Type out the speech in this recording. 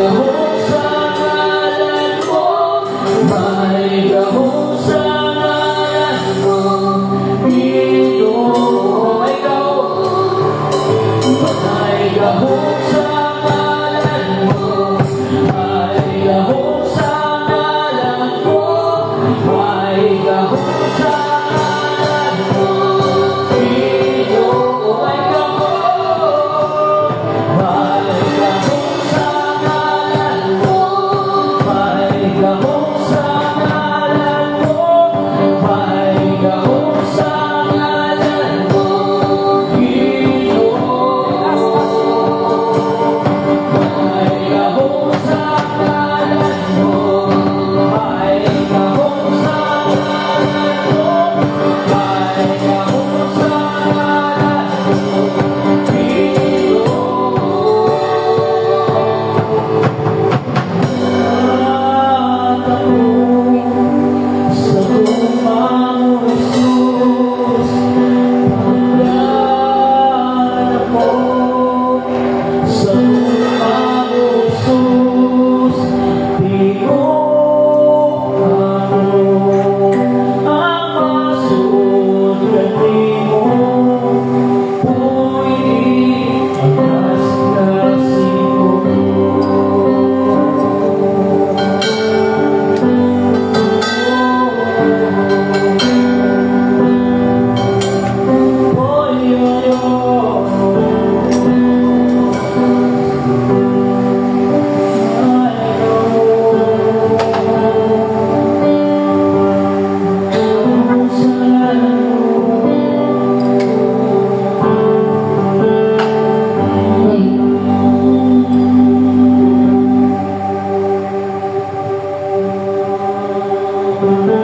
gahong sa ngalan mo, may gahong sa ngalan mo, Ginoo. May gahong sa ngalan mo, may gahong sa ngalan mo, may gahong sa ngalan mo, Ginoo. May gahong sa ngalan mo, may gahong sa ngalan mo, may gahong sa ngalan mo, Ginoo. May gahong sa ngalan mo, may gahong sa ngalan mo, may gahong sa ngalan mo, Ginoo. At ako'y sa lumang Jesus, hanggang ako sa lumang Jesus, tingog ako ang masundan mo, pwede ang kasing